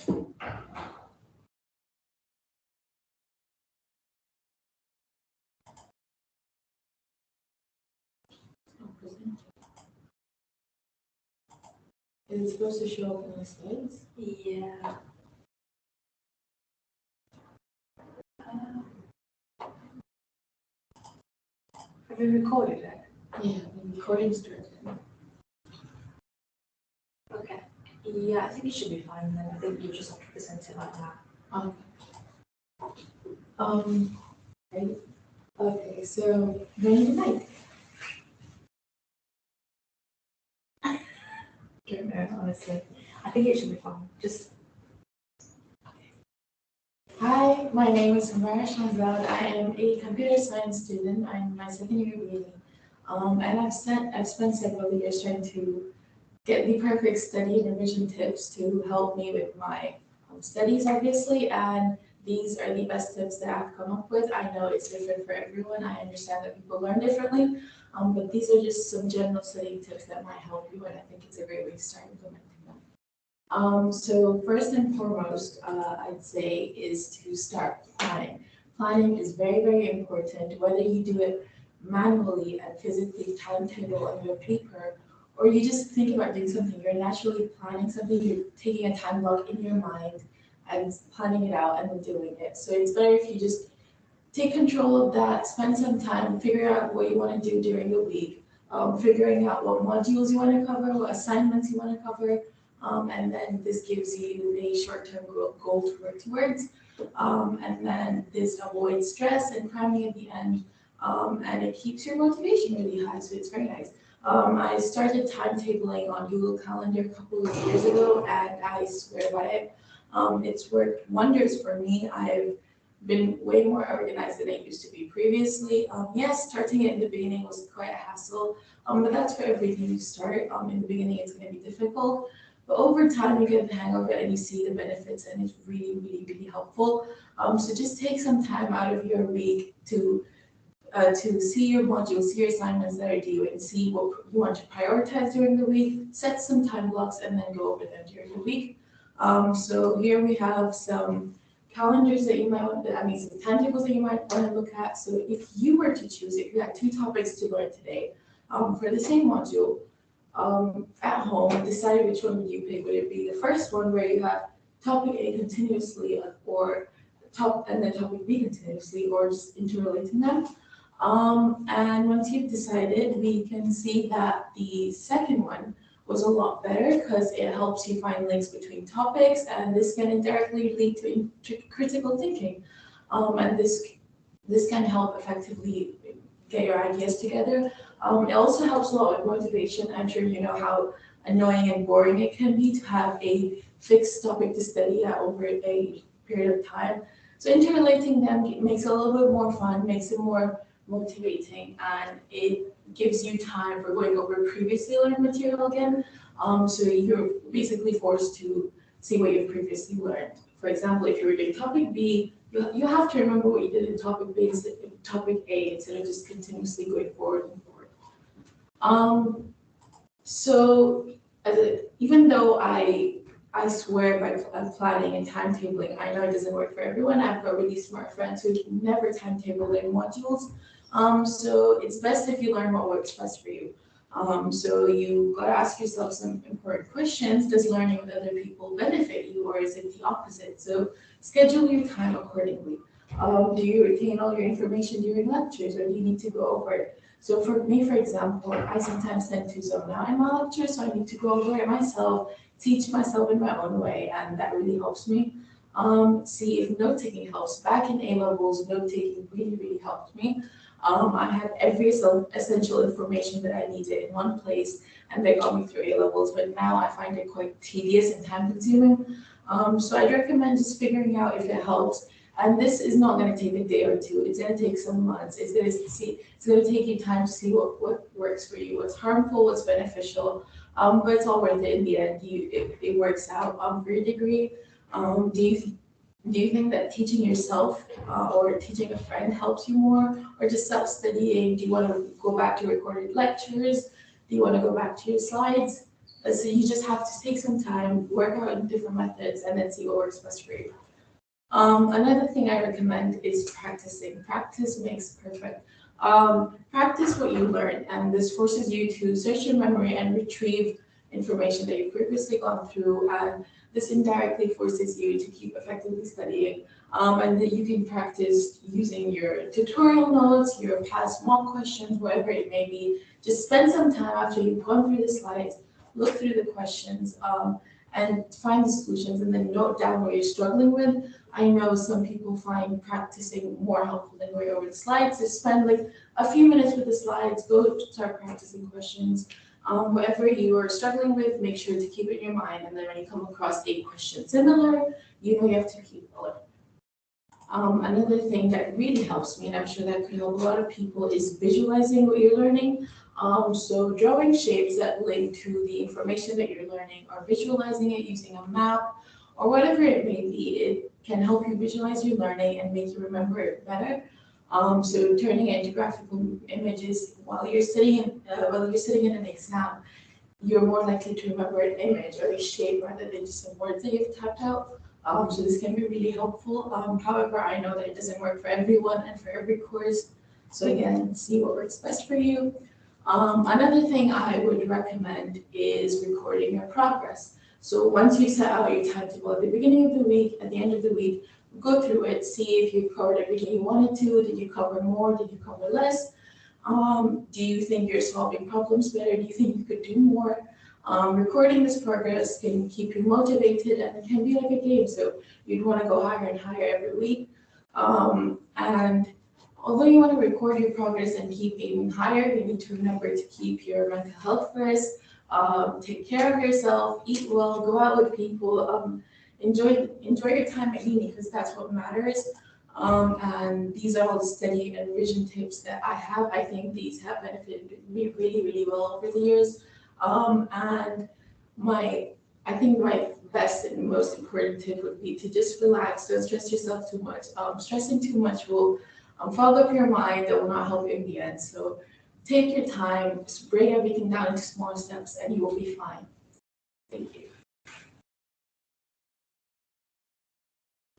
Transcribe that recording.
Is it supposed to show up in the slides? Yeah. Have you recorded it? Yeah, the recording started. Okay. Yeah, I think it should be fine then. I think you just have to present it like that. Right. Okay, so bring the mic. Don't know, honestly. I think it should be fine. Just Hi, my name is Samara Shahzad. I am a computer science student. I'm in my second year of uni. And I've spent several years trying to get the perfect study and revision tips to help me with my studies, obviously. And these are the best tips that I've come up with. I know it's different for everyone. I understand that people learn differently. But these are just some general studying tips that might help you, and I think it's a great way to start implementing them. So first and foremost, I'd say is to start planning. Planning is very, very important, whether you do it manually and physically timetable on your paper, or you just think about doing something, you're naturally planning something, you're taking a time block in your mind and planning it out and then doing it. So it's better if you just take control of that, spend some time, figure out what you want to do during the week, figuring out what modules you want to cover, what assignments you want to cover, and then this gives you a short-term goal to work towards. And then this avoids stress and cramming at the end, and it keeps your motivation really high, so it's very nice. I started timetabling on Google Calendar a couple of years ago, and I swear by it. It's worked wonders for me. I've been way more organized than I used to be previously. Yes, starting it in the beginning was quite a hassle, but that's for everything you start. In the beginning, it's going to be difficult, but over time, you get the hang of it and you see the benefits, and it's really, really, really helpful. So just take some time out of your week to see your modules, see your assignments that are due, and see what you want to prioritize during the week. Set some time blocks and then go over them during the week. So here we have some calendars that you might want to, some timetables that you might want to look at. So if you were to choose, if you had two topics to learn today for the same module, at home, decide which one would you pick. Would it be the first one where you have topic A continuously, or and then topic B continuously, or just interrelating them? And once you've decided, we can see that the second one was a lot better because it helps you find links between topics, and this can indirectly lead to critical thinking. And this can help effectively get your ideas together. It also helps a lot with motivation. I'm sure you know how annoying and boring it can be to have a fixed topic to study at over a period of time. So interrelating them makes it a little bit more fun, makes it more motivating, and it gives you time for going over previously learned material again. So you're basically forced to see what you've previously learned. For example, if you were doing topic B, you have to remember what you did in topic B, topic A, instead of just continuously going forward and forward. So even though I swear by planning and timetabling, I know it doesn't work for everyone. I've got really smart friends who never timetable their modules. So it's best if you learn what works best for you. So you gotta ask yourself some important questions. Does learning with other people benefit you, or is it the opposite? So schedule your time accordingly. Do you retain all your information during lectures, or do you need to go over it? So for me, for example, I sometimes tend to zone out in my lectures, so I need to go over it myself, teach myself in my own way, and that really helps me. See if note taking helps. Back in A levels, note taking really, really helped me. I had every essential information that I needed in one place, and they got me through A levels. But now I find it quite tedious and time consuming. So I'd recommend just figuring out if it helps. And this is not going to take a day or two. It's going to take some months. It's going to take you time to see what works for you, what's harmful, what's beneficial. But it's all worth it in the end. It works out for your degree. Do you think that teaching yourself or teaching a friend helps you more, or just self-studying? Do you want to go back to recorded lectures? Do you want to go back to your slides? So you just have to take some time, work out different methods, and then see what works best for you. Another thing I recommend is practicing. Practice makes perfect. Practice what you learn, and this forces you to search your memory and retrieve information that you've previously gone through, and this indirectly forces you to keep effectively studying. And that you can practice using your tutorial notes, your past mock questions, whatever it may be. Just spend some time after you've gone through the slides, look through the questions, and find the solutions, and then note down what you're struggling with. I know some people find practicing more helpful than going over the slides. Just spend like a few minutes with the slides, go start practicing questions. Whatever you are struggling with, make sure to keep it in your mind. And then when you come across a question similar, you know you have to keep going. Another thing that really helps me, and I'm sure that could help a lot of people, is visualizing what you're learning. So drawing shapes that link to the information that you're learning, or visualizing it using a map, or whatever it may be, it can help you visualize your learning and make you remember it better. So turning it into graphical images while you're sitting in an exam, you're more likely to remember an image or a shape rather than just some words that you've typed out. So this can be really helpful. However, I know that it doesn't work for everyone and for every course. So again, see what works best for you. Another thing I would recommend is recording your progress. So once you set out your timetable at the beginning of the week, at the end of the week, go through it, see if you covered everything you wanted to. Did you cover more? Did you cover less? Do you think you're solving problems better? Do you think you could do more? Recording this progress can keep you motivated, and it can be like a game. So you'd want to go higher and higher every week. And although you want to record your progress and keep aiming higher, you need to remember to keep your mental health first. Take care of yourself, eat well, go out with people, enjoy your time at uni, because that's what matters. And these are all the study and revision tips that I have. I think these have benefited me really, really well over the years. And I think my best and most important tip would be to just relax, don't stress yourself too much. Stressing too much will fog up your mind, that will not help you in the end. So take your time, just break everything down into small steps, and you will be fine. Thank you.